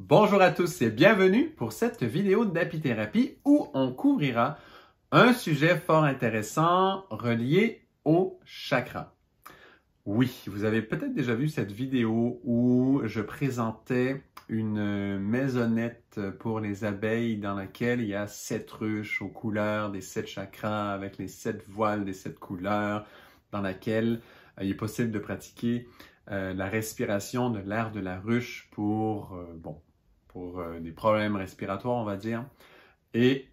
Bonjour à tous et bienvenue pour cette vidéo d'apithérapie où on couvrira un sujet fort intéressant relié au chakra. Oui, vous avez peut-être déjà vu cette vidéo où je présentais une maisonnette pour les abeilles dans laquelle il y a 7 ruches aux couleurs des 7 chakras avec les 7 voiles des 7 couleurs dans laquelle il est possible de pratiquer la respiration de l'air de la ruche pour des problèmes respiratoires, on va dire, et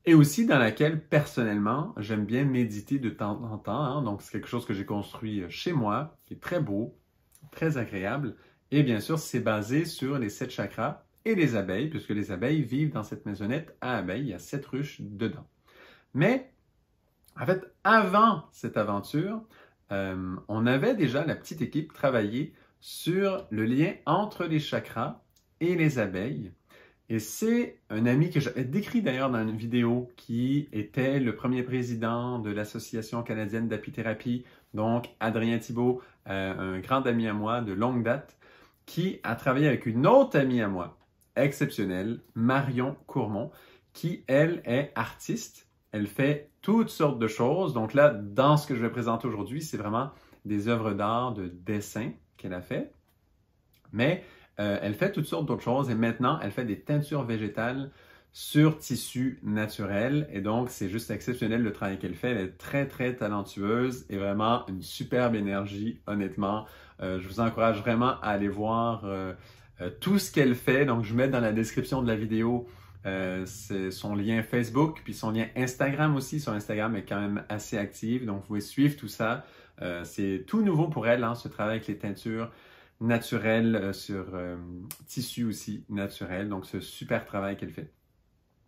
aussi dans laquelle, personnellement, j'aime bien méditer de temps en temps. Hein. Donc, c'est quelque chose que j'ai construit chez moi, qui est très beau, très agréable. Et bien sûr, c'est basé sur les 7 chakras et les abeilles, puisque les abeilles vivent dans cette maisonnette à abeilles. Il y a 7 ruches dedans. Mais, en fait, avant cette aventure, on avait déjà, la petite équipe, travaillé sur le lien entre les chakras et les abeilles. Et c'est un ami que j'avais décrit d'ailleurs dans une vidéo qui était le premier président de l'Association canadienne d'apithérapie, donc Adrien Thibault, un grand ami à moi de longue date, qui a travaillé avec une autre amie à moi, exceptionnelle, Marion Courmont, qui, elle, est artiste. Elle fait toutes sortes de choses. Donc là, dans ce que je vais présenter aujourd'hui, c'est vraiment des œuvres d'art, de dessin qu'elle a fait. Mais elle fait toutes sortes d'autres choses et maintenant, elle fait des teintures végétales sur tissu naturel. Et donc, c'est juste exceptionnel le travail qu'elle fait. Elle est très, très talentueuse et vraiment une superbe énergie, honnêtement. Je vous encourage vraiment à aller voir tout ce qu'elle fait. Donc, je mets dans la description de la vidéo c'est son lien Facebook, puis son lien Instagram aussi. Son Instagram est quand même assez actif, donc vous pouvez suivre tout ça. C'est tout nouveau pour elle, hein, ce travail avec les teintures naturelles sur tissu aussi naturel. Donc, ce super travail qu'elle fait.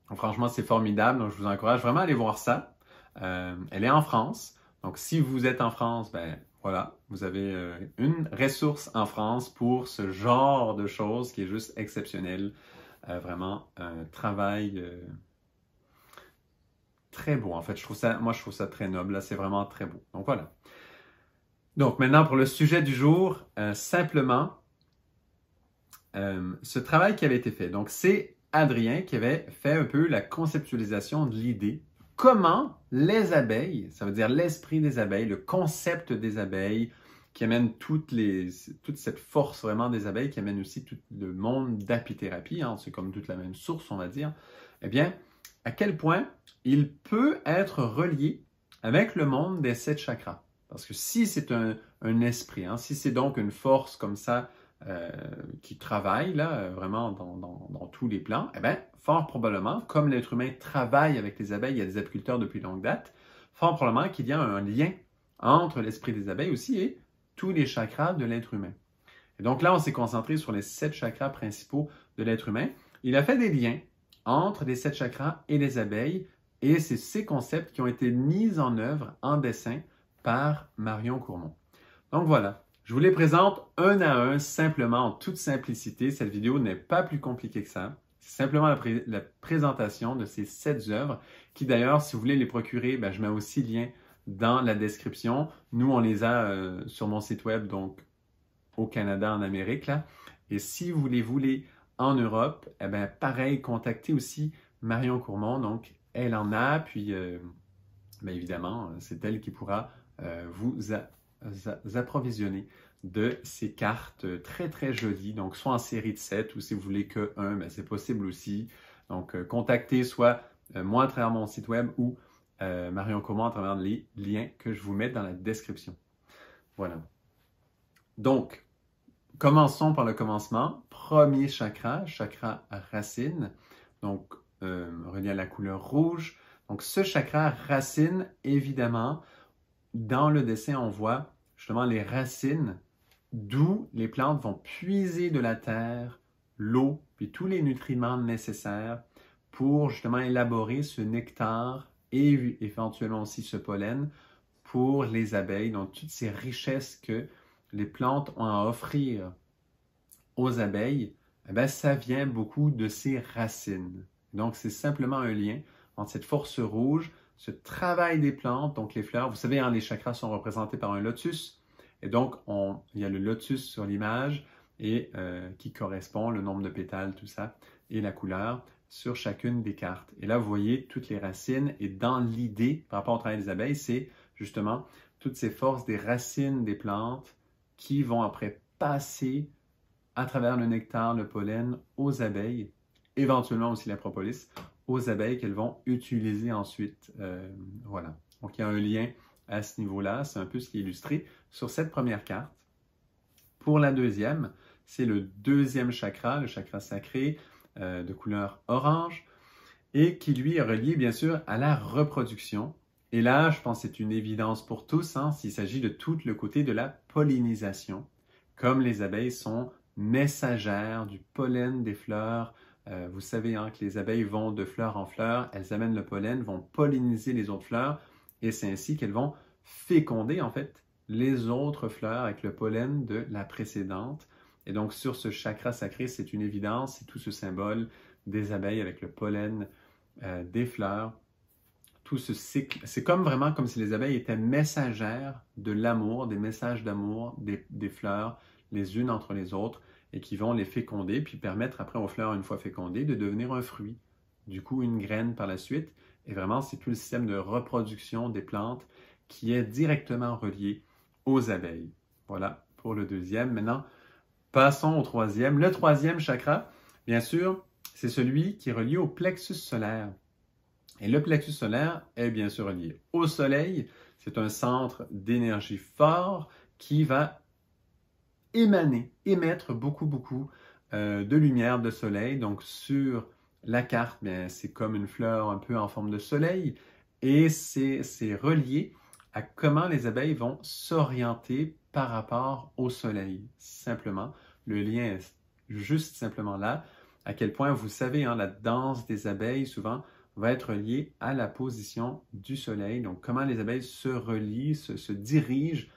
Donc, franchement, c'est formidable. Donc, je vous encourage vraiment à aller voir ça. Elle est en France. Donc, si vous êtes en France, ben voilà, vous avez une ressource en France pour ce genre de choses qui est juste exceptionnel. Vraiment un travail très beau. En fait, je trouve ça très noble. Là, c'est vraiment très beau. Donc voilà. Donc maintenant, pour le sujet du jour, simplement, ce travail qui avait été fait. Donc, c'est Adrien qui avait fait un peu la conceptualisation de l'idée. Comment les abeilles, ça veut dire l'esprit des abeilles, le concept des abeilles, qui amène toute cette force vraiment des abeilles, qui amène aussi tout le monde d'apithérapie, hein, c'est comme toute la même source, on va dire, eh bien, à quel point il peut être relié avec le monde des 7 chakras. Parce que si c'est un esprit, hein, si c'est donc une force comme ça qui travaille là, vraiment dans tous les plans, eh bien, fort probablement, comme l'être humain travaille avec les abeilles, il y a des apiculteurs depuis longue date, fort probablement qu'il y a un lien entre l'esprit des abeilles aussi et tous les chakras de l'être humain. Et donc là, on s'est concentré sur les 7 chakras principaux de l'être humain. Il a fait des liens entre les 7 chakras et les abeilles, et c'est ces concepts qui ont été mis en œuvre en dessin par Marion Courmont. Donc voilà, je vous les présente un à un, simplement, en toute simplicité. Cette vidéo n'est pas plus compliquée que ça. C'est simplement la présentation de ces 7 œuvres, qui d'ailleurs, si vous voulez les procurer, ben, je mets aussi le lien dans la description. Nous, on les a sur mon site web, donc au Canada, en Amérique. Là. Et si vous les voulez en Europe, eh bien, pareil, contactez aussi Marion Courmont. Donc, elle en a, puis bien évidemment, c'est elle qui pourra vous approvisionner de ces cartes très, très jolies. Donc, soit en série de 7 ou si vous voulez que 1, ben, c'est possible aussi. Donc, contactez soit moi à travers mon site web ou Marion Courmont à travers les liens que je vous mets dans la description. Voilà. Donc, commençons par le commencement. Premier chakra, chakra racine, donc relié à la couleur rouge. Donc, ce chakra racine, évidemment, dans le dessin, on voit justement les racines d'où les plantes vont puiser de la terre, l'eau, puis tous les nutriments nécessaires pour justement élaborer ce nectar et éventuellement aussi ce pollen pour les abeilles. Donc, toutes ces richesses que les plantes ont à offrir aux abeilles, eh bien, ça vient beaucoup de ces racines. Donc, c'est simplement un lien entre cette force rouge, ce travail des plantes, donc les fleurs. Vous savez, hein, les chakras sont représentés par un lotus. Et donc, il y a le lotus sur l'image. et qui correspond, le nombre de pétales, tout ça, et la couleur sur chacune des cartes. Et là, vous voyez toutes les racines, et dans l'idée, par rapport au travail des abeilles, c'est justement toutes ces forces des racines des plantes qui vont après passer à travers le nectar, le pollen, aux abeilles, éventuellement aussi la propolis, aux abeilles qu'elles vont utiliser ensuite. Voilà. Donc, il y a un lien à ce niveau-là. C'est un peu ce qui est illustré sur cette première carte. Pour la deuxième, c'est le deuxième chakra, le chakra sacré de couleur orange, et qui, lui, est relié, bien sûr, à la reproduction. Et là, je pense que c'est une évidence pour tous, hein, s'il s'agit de tout le côté de la pollinisation. Comme les abeilles sont messagères du pollen des fleurs, vous savez hein, que les abeilles vont de fleur en fleur, elles amènent le pollen, vont polliniser les autres fleurs, et c'est ainsi qu'elles vont féconder, en fait, les autres fleurs avec le pollen de la précédente. Et donc, sur ce chakra sacré, c'est une évidence, c'est tout ce symbole des abeilles avec le pollen des fleurs. Tout ce cycle, c'est comme vraiment comme si les abeilles étaient messagères de l'amour, des messages d'amour des fleurs, les unes entre les autres, et qui vont les féconder, puis permettre après aux fleurs, une fois fécondées, de devenir un fruit. Du coup, une graine par la suite. Et vraiment, c'est tout le système de reproduction des plantes qui est directement relié aux abeilles. Voilà pour le deuxième. Maintenant, passons au troisième. Le troisième chakra, bien sûr, c'est celui qui est relié au plexus solaire. Et le plexus solaire est bien sûr relié au soleil. C'est un centre d'énergie fort qui va émettre beaucoup de lumière de soleil. Donc sur la carte, c'est comme une fleur un peu en forme de soleil. Et c'est relié à comment les abeilles vont s'orienter par rapport au soleil. Simplement, le lien est juste simplement là. À quel point, vous savez, hein, la danse des abeilles, souvent, va être liée à la position du soleil. Donc, comment les abeilles se relient, se dirigent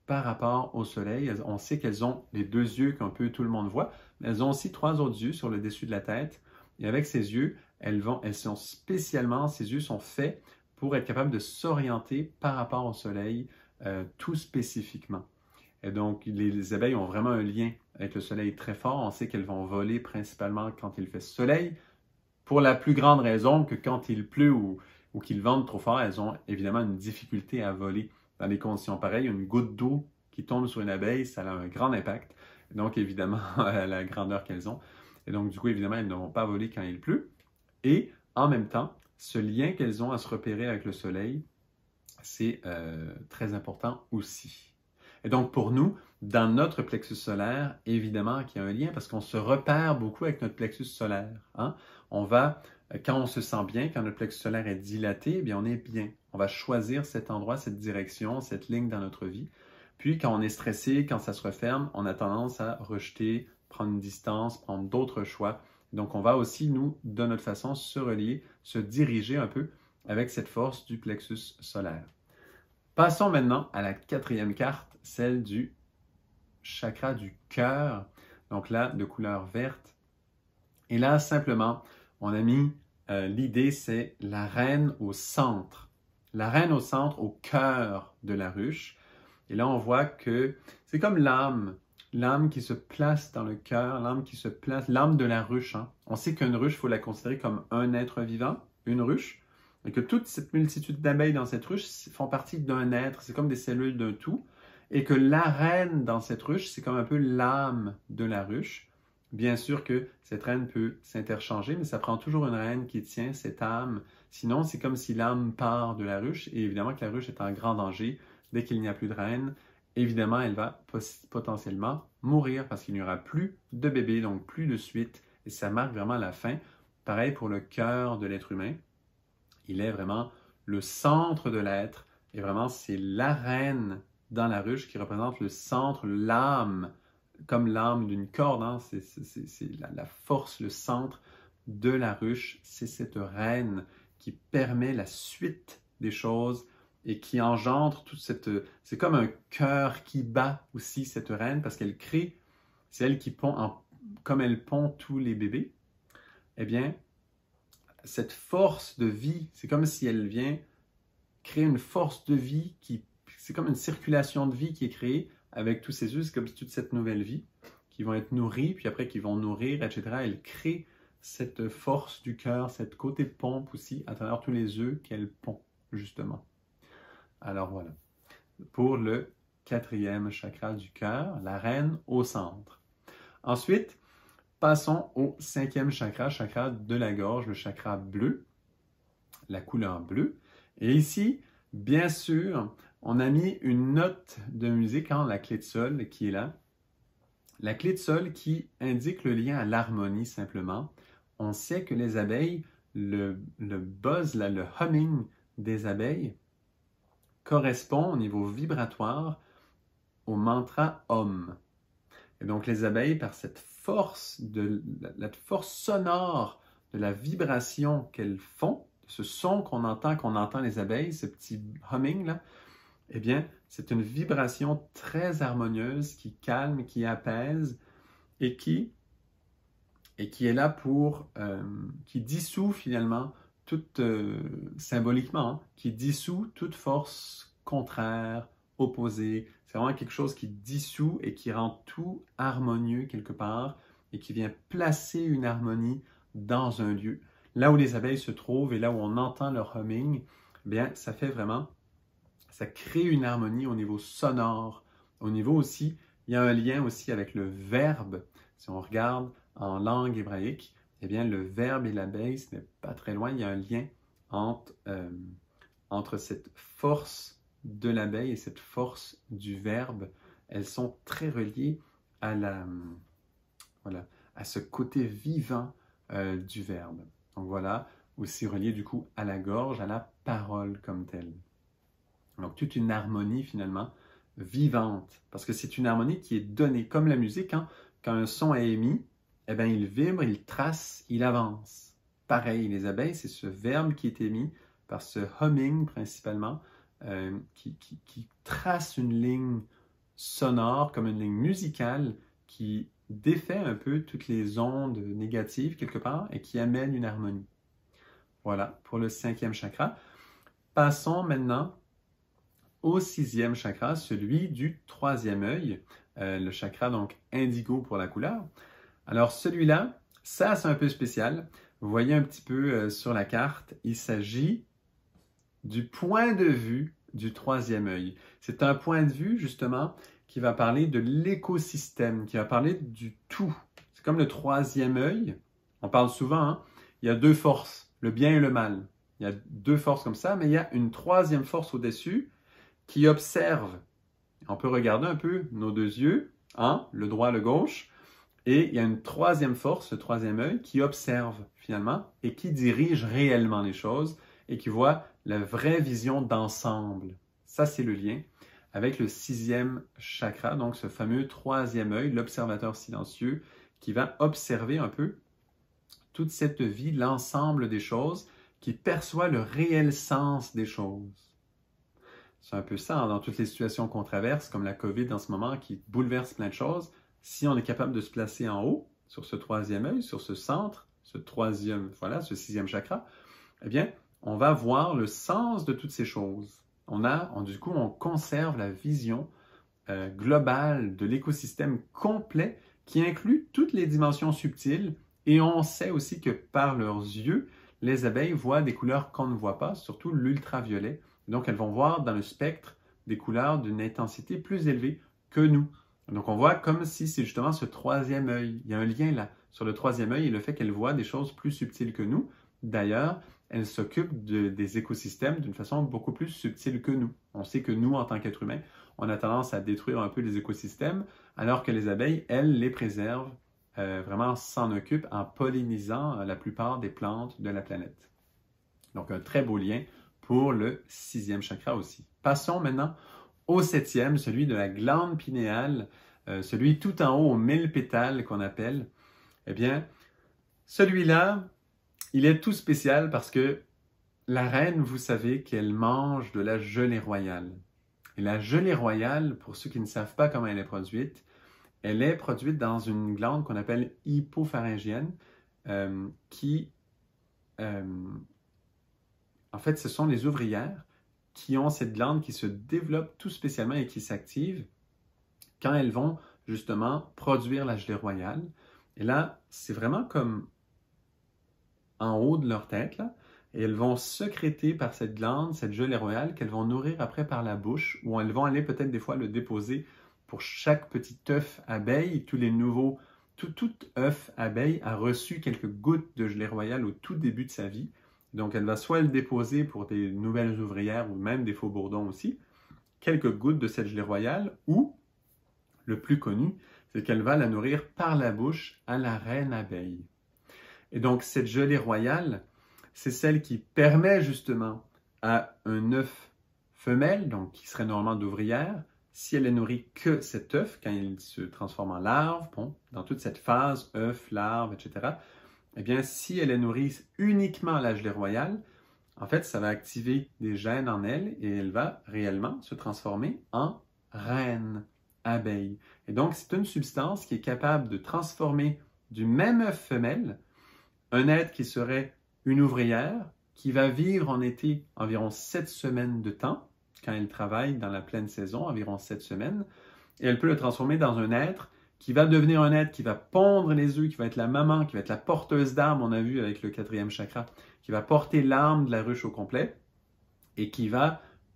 par rapport au soleil. On sait qu'elles ont les deux yeux qu'un peu tout le monde voit, mais elles ont aussi trois autres yeux sur le dessus de la tête. Et avec ces yeux, elles sont spécialement, ces yeux sont faits pour être capables de s'orienter par rapport au soleil, tout spécifiquement. Et donc, les abeilles ont vraiment un lien avec le soleil très fort. On sait qu'elles vont voler principalement quand il fait soleil, pour la plus grande raison que quand il pleut ou qu'il vente trop fort, elles ont évidemment une difficulté à voler dans des conditions pareilles. Une goutte d'eau qui tombe sur une abeille, ça a un grand impact. Donc, évidemment, à la grandeur qu'elles ont. Et donc, du coup, évidemment, elles ne vont pas voler quand il pleut. Et en même temps, ce lien qu'elles ont à se repérer avec le soleil, c'est très important aussi. Et donc, pour nous, dans notre plexus solaire, évidemment qu'il y a un lien parce qu'on se repère beaucoup avec notre plexus solaire. Hein? Quand on se sent bien, quand notre plexus solaire est dilaté, eh bien, on est bien. On va choisir cet endroit, cette direction, cette ligne dans notre vie. Puis, quand on est stressé, quand ça se referme, on a tendance à rejeter, prendre une distance, prendre d'autres choix. Donc, on va aussi, nous, de notre façon, se relier, se diriger un peu avec cette force du plexus solaire. Passons maintenant à la quatrième carte, celle du chakra du cœur. Donc là, de couleur verte. Et là, simplement, on a mis l'idée, c'est la reine au centre. La reine au centre, au cœur de la ruche. Et là, on voit que c'est comme l'âme qui se place dans le cœur, l'âme qui se place, l'âme de la ruche. Hein. On sait qu'une ruche, il faut la considérer comme un être vivant, une ruche, et que toute cette multitude d'abeilles dans cette ruche font partie d'un être, c'est comme des cellules d'un tout, et que la reine dans cette ruche, c'est comme un peu l'âme de la ruche. Bien sûr que cette reine peut s'interchanger, mais ça prend toujours une reine qui tient cette âme. Sinon, c'est comme si l'âme part de la ruche, et évidemment que la ruche est en grand danger. Dès qu'il n'y a plus de reine, évidemment, elle va potentiellement mourir parce qu'il n'y aura plus de bébé, donc plus de suite. Et ça marque vraiment la fin. Pareil pour le cœur de l'être humain. Il est vraiment le centre de l'être. Et vraiment, c'est la reine dans la ruche qui représente le centre, l'âme, comme l'âme d'une corde. Hein? C'est la force, le centre de la ruche. C'est cette reine qui permet la suite des choses et qui engendre toute cette... C'est comme un cœur qui bat aussi, cette reine, parce qu'elle crée, c'est elle qui pond, comme elle pond tous les bébés, eh bien, cette force de vie, c'est comme si elle vient créer une force de vie c'est comme une circulation de vie qui est créée avec tous ces yeux, c'est comme toute cette nouvelle vie qui vont être nourries, puis après qui vont nourrir, etc. Elles créent cette force du cœur, cette côté pompe aussi, à travers tous les œufs qu'elles pondent, justement. Alors voilà, pour le 4e chakra du cœur, la reine au centre. Ensuite, passons au 5e chakra, chakra de la gorge, le chakra bleu, la couleur bleue. Et ici, bien sûr, on a mis une note de musique, la clé de sol qui est là. La clé de sol qui indique le lien à l'harmonie simplement. On sait que les abeilles, le buzz, là, le humming des abeilles correspond au niveau vibratoire au mantra Om. Et donc les abeilles, par cette force, la force sonore de la vibration qu'elles font, ce son qu'on entend les abeilles, ce petit humming là, eh bien, c'est une vibration très harmonieuse qui calme, qui apaise et qui est là pour, qui dissout finalement toute, symboliquement, qui dissout toute force contraire, opposée. C'est vraiment quelque chose qui dissout et qui rend tout harmonieux quelque part et qui vient placer une harmonie dans un lieu. Là où les abeilles se trouvent et là où on entend leur humming, eh bien, ça fait vraiment, ça crée une harmonie au niveau sonore. Au niveau aussi, il y a un lien aussi avec le verbe. Si on regarde en langue hébraïque, eh bien, le verbe et l'abeille, ce n'est pas très loin. Il y a un lien entre cette force de l'abeille et cette force du verbe. Elles sont très reliées à à ce côté vivant du verbe. Donc voilà, aussi relié du coup à la gorge, à la parole comme telle. Donc toute une harmonie finalement vivante, parce que c'est une harmonie qui est donnée, comme la musique, quand un son est émis, eh bien, il vibre, il trace, il avance. Pareil, les abeilles, c'est ce verbe qui est émis par ce humming principalement, qui trace une ligne sonore, comme une ligne musicale, qui défait un peu toutes les ondes négatives quelque part et qui amène une harmonie. Voilà, pour le 5e chakra. Passons maintenant au 6e chakra, celui du 3e œil, le chakra donc indigo pour la couleur. Alors celui-là, ça c'est un peu spécial. Vous voyez un petit peu sur la carte, il s'agit du point de vue du 3e œil. C'est un point de vue justement qui va parler de l'écosystème, qui va parler du tout. C'est comme le 3e œil. On parle souvent, il y a deux forces, le bien et le mal. Il y a deux forces comme ça, mais il y a une 3e force au-dessus qui observe. On peut regarder un peu nos deux yeux, le droit, le gauche, et il y a une 3e force, le 3e œil, qui observe finalement et qui dirige réellement les choses et qui voit la vraie vision d'ensemble. Ça, c'est le lien avec le 6e chakra, donc ce fameux 3e œil, l'observateur silencieux, qui va observer un peu toute cette vie, l'ensemble des choses, qui perçoit le réel sens des choses. C'est un peu ça, dans toutes les situations qu'on traverse, comme la COVID en ce moment, qui bouleverse plein de choses. Si on est capable de se placer en haut, sur ce 3e œil, sur ce centre, ce 6e chakra, eh bien, on va voir le sens de toutes ces choses. Du coup, on conserve la vision globale de l'écosystème complet qui inclut toutes les dimensions subtiles et on sait aussi que par leurs yeux, les abeilles voient des couleurs qu'on ne voit pas, surtout l'ultraviolet. Donc, elles vont voir dans le spectre des couleurs d'une intensité plus élevée que nous. Donc, on voit comme si c'est justement ce 3e œil. Il y a un lien là sur le 3e œil et le fait qu'elles voient des choses plus subtiles que nous. D'ailleurs, elles s'occupent des écosystèmes d'une façon beaucoup plus subtile que nous. On sait que nous, en tant qu'êtres humains, on a tendance à détruire un peu les écosystèmes, alors que les abeilles, elles, les préservent, vraiment s'en occupent en pollinisant la plupart des plantes de la planète. Donc, un très beau lien pour le 6e chakra aussi. Passons maintenant au 7e, celui de la glande pinéale, celui tout en haut aux 1000 pétales qu'on appelle. Eh bien, celui-là, il est tout spécial parce que la reine, vous savez qu'elle mange de la gelée royale. Et la gelée royale, pour ceux qui ne savent pas comment elle est produite dans une glande qu'on appelle hypopharyngienne, en fait, ce sont les ouvrières qui ont cette glande qui se développe tout spécialement et qui s'active quand elles vont justement produire la gelée royale. Et là, c'est vraiment comme en haut de leur tête, là, et elles vont sécréter par cette glande, cette gelée royale, qu'elles vont nourrir après par la bouche, ou elles vont aller peut-être des fois le déposer pour chaque petit œuf abeille. Tout œuf abeille a reçu quelques gouttes de gelée royale au tout début de sa vie. Donc, elle va soit le déposer pour des nouvelles ouvrières ou même des faux bourdons aussi, quelques gouttes de cette gelée royale, ou, le plus connu, c'est qu'elle va la nourrir par la bouche à la reine abeille. Et donc, cette gelée royale, c'est celle qui permet justement à un œuf femelle, donc qui serait normalement d'ouvrière, si elle est nourrie que cet œuf, quand il se transforme en larve, bon, dans toute cette phase, œuf, larve, etc., eh bien, si elle est nourrie uniquement à la gelée royale, en fait, ça va activer des gènes en elle et elle va réellement se transformer en reine abeille. Et donc, c'est une substance qui est capable de transformer du même œuf femelle un être qui serait une ouvrière, qui va vivre en été environ 7 semaines de temps, quand elle travaille dans la pleine saison, environ 7 semaines, et elle peut le transformer dans un être qui va devenir un être qui va pondre les œufs, qui va être la maman, qui va être la porteuse d'âme, on a vu avec le 4e chakra, qui va porter l'âme de la ruche au complet, et qui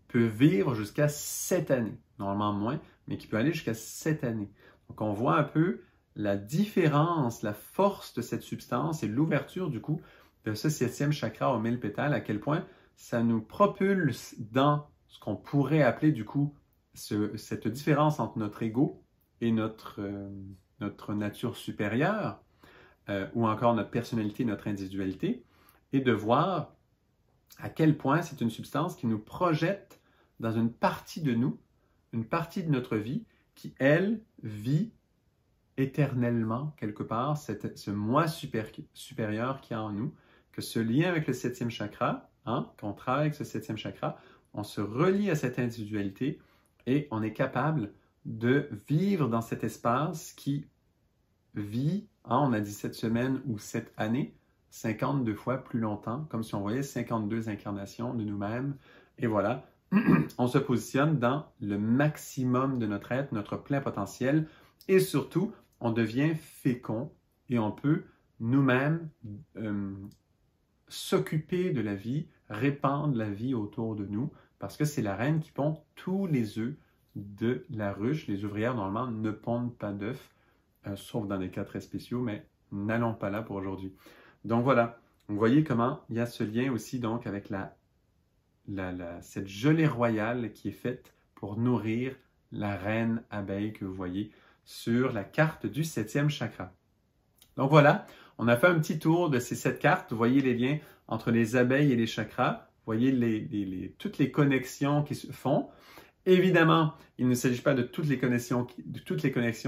peut vivre jusqu'à 7 années, normalement moins, mais qui peut aller jusqu'à 7 années. Donc on voit un peu la différence, la force de cette substance et l'ouverture du coup de ce 7e chakra aux 1000 pétales, à quel point ça nous propulse dans ce qu'on pourrait appeler du coup cette différence entre notre ego et notre nature supérieure, ou encore notre personnalité, notre individualité, et de voir à quel point c'est une substance qui nous projette dans une partie de nous, une partie de notre vie qui, elle, vit éternellement, quelque part, ce moi supérieur qu'il y a en nous, que ce lien avec le 7e chakra, qu'on travaille avec ce 7e chakra, on se relie à cette individualité et on est capable de vivre dans cet espace qui vit, on a dit 7 semaines ou 7 années, 52 fois plus longtemps, comme si on voyait 52 incarnations de nous-mêmes. Et voilà, on se positionne dans le maximum de notre être, notre plein potentiel, et surtout, on devient fécond et on peut nous-mêmes s'occuper de la vie, répandre la vie autour de nous, parce que c'est la reine qui pond tous les œufs de la ruche. Les ouvrières, normalement, ne pondent pas d'œufs, sauf dans des cas très spéciaux, mais n'allons pas là pour aujourd'hui. Donc voilà, vous voyez comment il y a ce lien aussi donc avec cette gelée royale qui est faite pour nourrir la reine abeille que vous voyez sur la carte du 7e chakra. Donc voilà, on a fait un petit tour de ces 7 cartes. Vous voyez les liens entre les abeilles et les chakras. Vous voyez toutes les connexions qui se font. Évidemment, il ne s'agit pas de toutes les connexions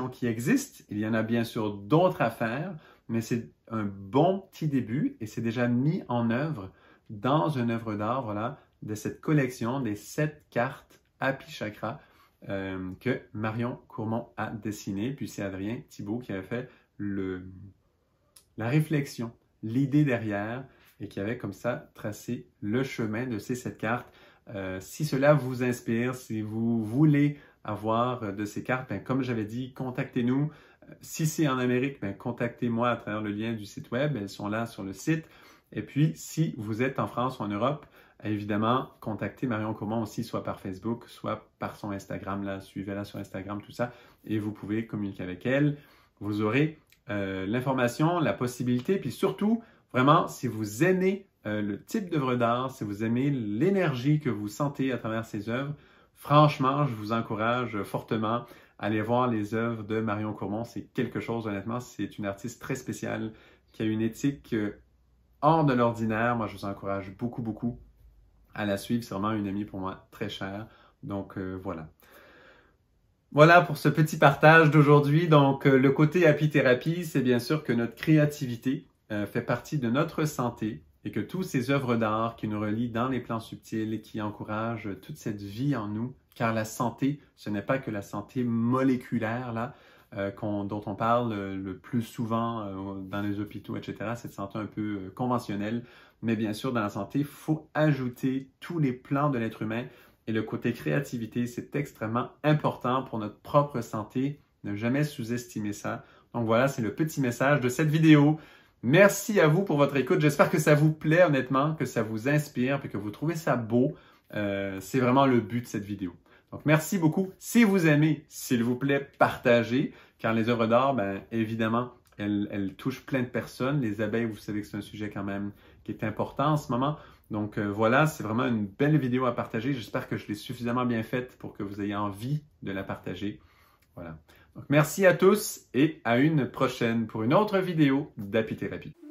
qui existent. Il y en a bien sûr d'autres à faire, mais c'est un bon petit début et c'est déjà mis en œuvre dans une œuvre d'art, voilà, de cette collection des 7 cartes Happy Chakra que Marion Courmont a dessiné. Puis c'est Adrien Thibault qui avait fait la réflexion, l'idée derrière, et qui avait comme ça tracé le chemin de ces 7 cartes. Si cela vous inspire, si vous voulez avoir de ces cartes, ben, comme j'avais dit, contactez-nous. Si c'est en Amérique, ben, contactez-moi à travers le lien du site web. Elles sont là sur le site. Et puis, si vous êtes en France ou en Europe, évidemment, contactez Marion Courmont aussi, soit par Facebook, soit par son Instagram. Là, suivez-la sur Instagram, tout ça. Et vous pouvez communiquer avec elle. Vous aurez l'information, la possibilité, puis surtout, vraiment, si vous aimez le type d'œuvre d'art, si vous aimez l'énergie que vous sentez à travers ces œuvres, franchement, je vous encourage fortement à aller voir les œuvres de Marion Courmont. C'est quelque chose, honnêtement, c'est une artiste très spéciale qui a une éthique hors de l'ordinaire. Moi, je vous encourage beaucoup, beaucoup à la suivre. C'est vraiment une amie pour moi très chère. Donc, voilà. Voilà pour ce petit partage d'aujourd'hui. Donc, le côté apithérapie, c'est bien sûr que notre créativité fait partie de notre santé et que tous ces œuvres d'art qui nous relient dans les plans subtils et qui encouragent toute cette vie en nous, car la santé, ce n'est pas que la santé moléculaire là, dont on parle le plus souvent dans les hôpitaux, etc., cette santé un peu conventionnelle, mais bien sûr, dans la santé, il faut ajouter tous les plans de l'être humain et le côté créativité, c'est extrêmement important pour notre propre santé Ne jamais sous-estimer ça. Donc voilà, c'est le petit message de cette vidéo. Merci à vous pour votre écoute. J'espère que ça vous plaît honnêtement, que ça vous inspire et que vous trouvez ça beau. C'est vraiment le but de cette vidéo. Donc merci beaucoup. Si vous aimez, s'il vous plaît, partagez. Car les œuvres d'art, bien évidemment, elles touchent plein de personnes. Les abeilles, vous savez que c'est un sujet quand même qui est important en ce moment. Donc voilà, c'est vraiment une belle vidéo à partager. J'espère que je l'ai suffisamment bien faite pour que vous ayez envie de la partager. Voilà. Donc merci à tous et à une prochaine pour une autre vidéo d'apithérapie.